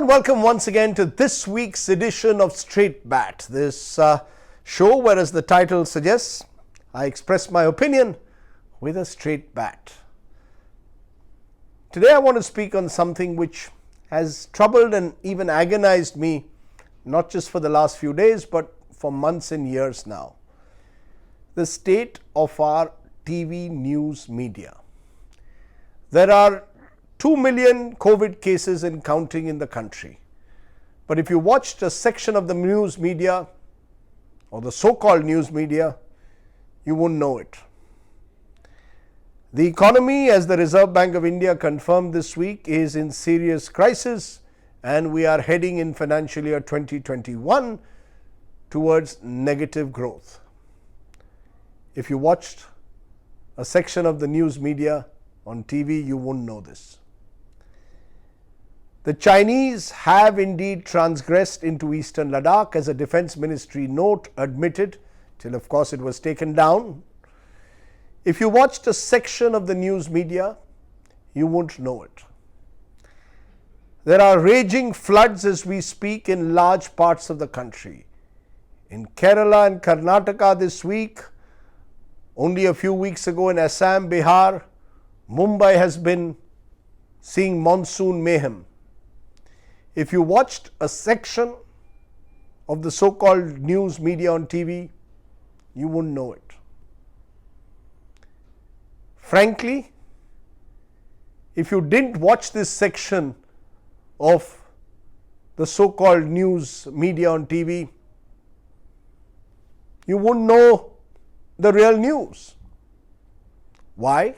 and welcome once again to this week's edition of Straight Bat. This show where, as the title suggests, I express my opinion with a straight bat. Today I want to speak on something which has troubled and even agonized me, not just for the last few days, but for months and years now. The state of our TV news media. There are 2 million COVID cases and counting in the country. But if you watched a section of the news media, or the so-called news media, you won't know it. The economy, as the Reserve Bank of India confirmed this week, is in serious crisis, and we are heading in financial year 2021 towards negative growth. If you watched a section of the news media on TV, you won't know this. The Chinese have indeed transgressed into eastern Ladakh, as a Defence Ministry note admitted, till of course it was taken down. If you watched a section of the news media, you won't know it. There are raging floods as we speak in large parts of the country. In Kerala and Karnataka this week, only a few weeks ago in Assam, Bihar, Mumbai has been seeing monsoon mayhem. If you watched a section of the so-called news media on TV, you wouldn't know it. Frankly, if you didn't watch this section of the so-called news media on TV, you wouldn't know the real news. Why?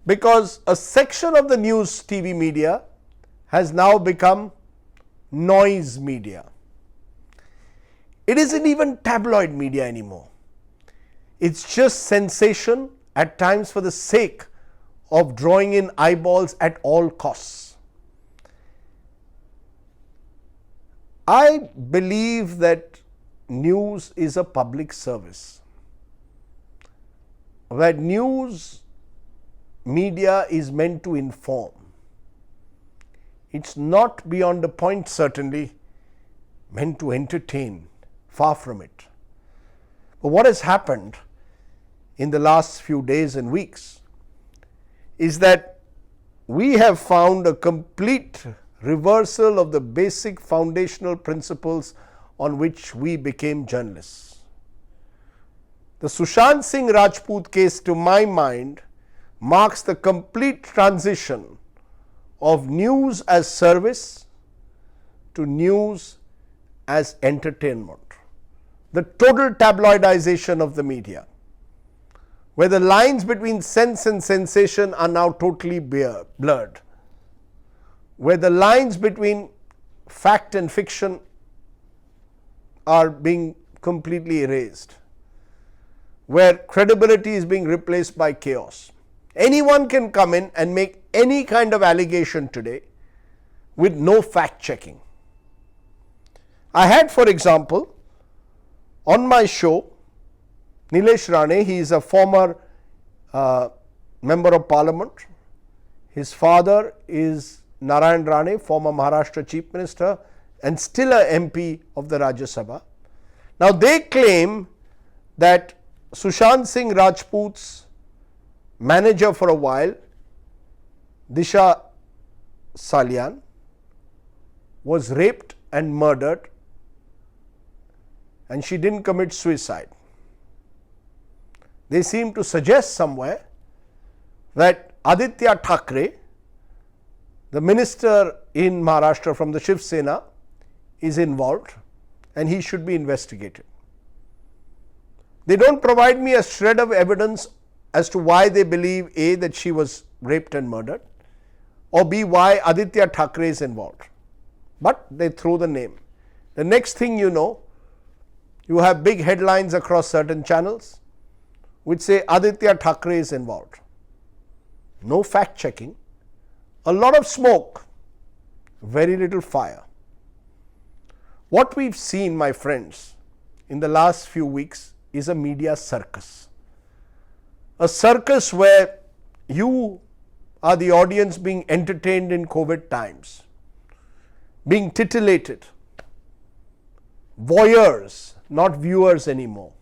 Because a section of the news TV media has now become noise media. It isn't even tabloid media anymore. It's just sensation, at times for the sake of drawing in eyeballs at all costs. I believe that news is a public service. That news media is meant to inform. It's not, beyond a point certainly, meant to entertain, far from it. But what has happened in the last few days and weeks is that we have found a complete reversal of the basic foundational principles on which we became journalists. The Sushant Singh Rajput case, to my mind, marks the complete transition of news as service to news as entertainment. The total tabloidization of the media, where the lines between sense and sensation are now totally blurred, where the lines between fact and fiction are being completely erased, where credibility is being replaced by chaos. Anyone can come in and make any kind of allegation today with no fact checking. I had, for example, on my show, Nilesh Rane. He is a former member of parliament. His father is Narayan Rane, former Maharashtra Chief Minister and still a MP of the Rajya Sabha. Now they claim that Sushant Singh Rajput's manager for a while, Disha Salian, was raped and murdered, and she didn't commit suicide. They seem to suggest somewhere that Aditya Thackeray, the minister in Maharashtra from the Shiv Sena, is involved and he should be investigated. They don't provide me a shred of evidence as to why they believe A, that she was raped and murdered, or B, why Aditya Thackeray is involved. But they throw the name. The next thing you know, you have big headlines across certain channels which say Aditya Thackeray is involved. No fact checking, a lot of smoke, very little fire. What we've seen, my friends, in the last few weeks is a media circus. A circus where you are the audience being entertained in COVID times. being titillated. Voyeurs, not viewers anymore.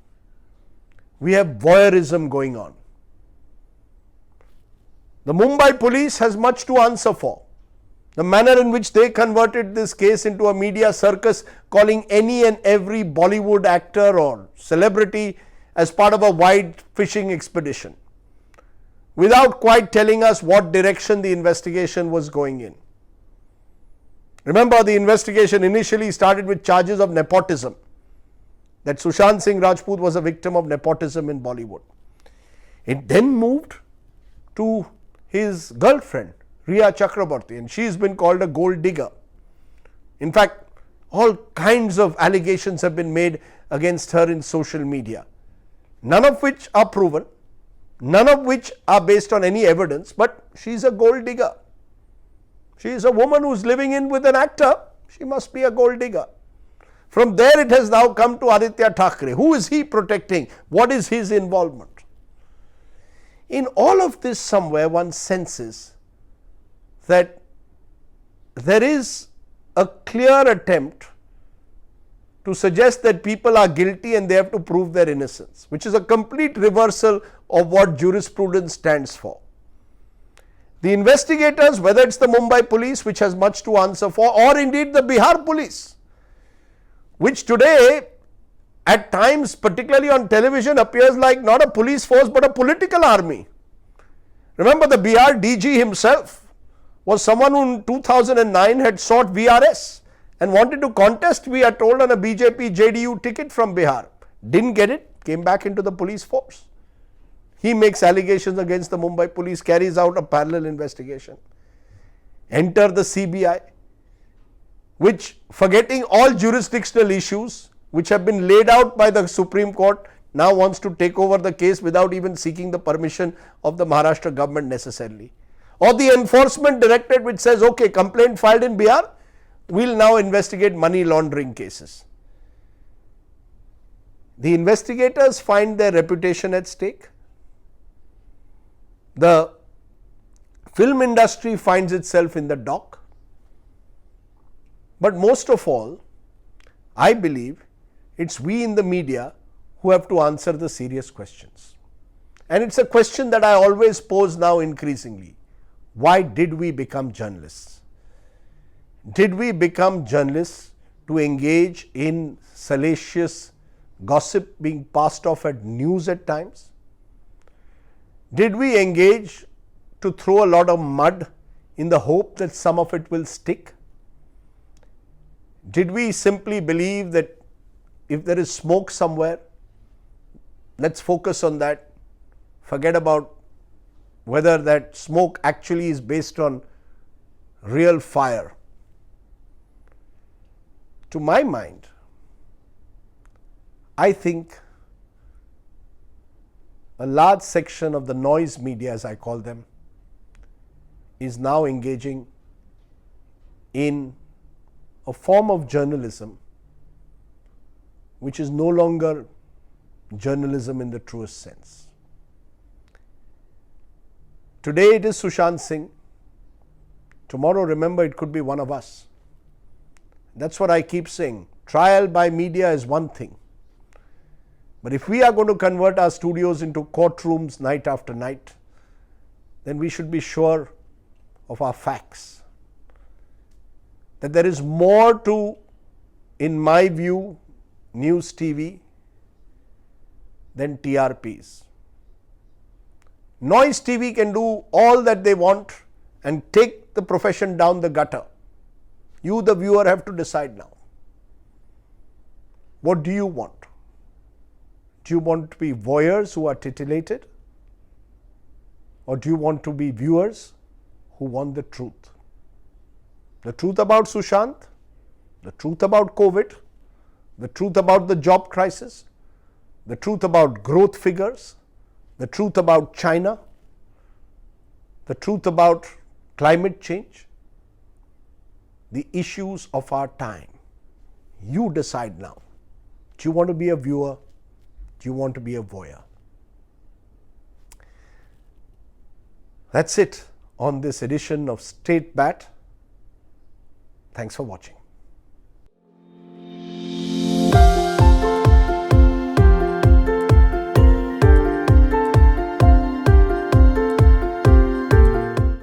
We have voyeurism going on. The Mumbai police has much to answer for. The manner in which they converted this case into a media circus, calling any and every Bollywood actor or celebrity as part of a wide fishing expedition, without quite telling us what direction the investigation was going in. Remember, the investigation initially started with charges of nepotism, that Sushant Singh Rajput was a victim of nepotism in Bollywood. It then moved to his girlfriend, Riya Chakraborty, and she has been called a gold digger. In fact, all kinds of allegations have been made against her in social media, none of which are proven, none of which are based on any evidence, but she is a gold digger. She is a woman who is living in with an actor, she must be a gold digger. From there it has now come to Aditya Thackeray. Who is he protecting? What is his involvement? In all of this, somewhere one senses that there is a clear attempt to suggest that people are guilty and they have to prove their innocence, which is a complete reversal of what jurisprudence stands for. The investigators, whether it's the Mumbai police, which has much to answer for, or indeed the Bihar police, which today at times, particularly on television, appears like not a police force but a political army. Remember, the Bihar DG himself was someone who in 2009 had sought VRS and wanted to contest, we are told, on a BJP JDU ticket from Bihar. Didn't get it, came back into the police force. He makes allegations against the Mumbai police, carries out a parallel investigation. Enter the CBI, which, forgetting all jurisdictional issues which have been laid out by the Supreme Court, now wants to take over the case without even seeking the permission of the Maharashtra government necessarily. Or the enforcement directorate, which says, okay, complaint filed in Bihar, we'll now investigate money laundering cases. The investigators find their reputation at stake. The film industry finds itself in the dock. But most of all, I believe it's we in the media who have to answer the serious questions. And it's a question that I always pose now increasingly. Why did we become journalists? Did we become journalists to engage in salacious gossip being passed off at news at times? Did we engage to throw a lot of mud in the hope that some of it will stick? Did we simply believe that if there is smoke somewhere, let's focus on that, forget about whether that smoke actually is based on real fire? To my mind, I think a large section of the noise media, as I call them, is now engaging in a form of journalism which is no longer journalism in the truest sense. Today it is Sushant Singh. Tomorrow, remember, it could be one of us. That's what I keep saying. Trial by media is one thing. But if we are going to convert our studios into courtrooms night after night, then we should be sure of our facts. That there is more to, in my view, news TV than TRPs. Noise TV can do all that they want and take the profession down the gutter. You, the viewer, have to decide now. What do you want? Do you want to be voyeurs who are titillated? Or do you want to be viewers who want the truth? The truth about Sushant, the truth about COVID, the truth about the job crisis, the truth about growth figures, the truth about China, the truth about climate change, the issues of our time. You decide now. Do you want to be a viewer? Do you want to be a voyeur? That's it on this edition of State Bat. Thanks for watching.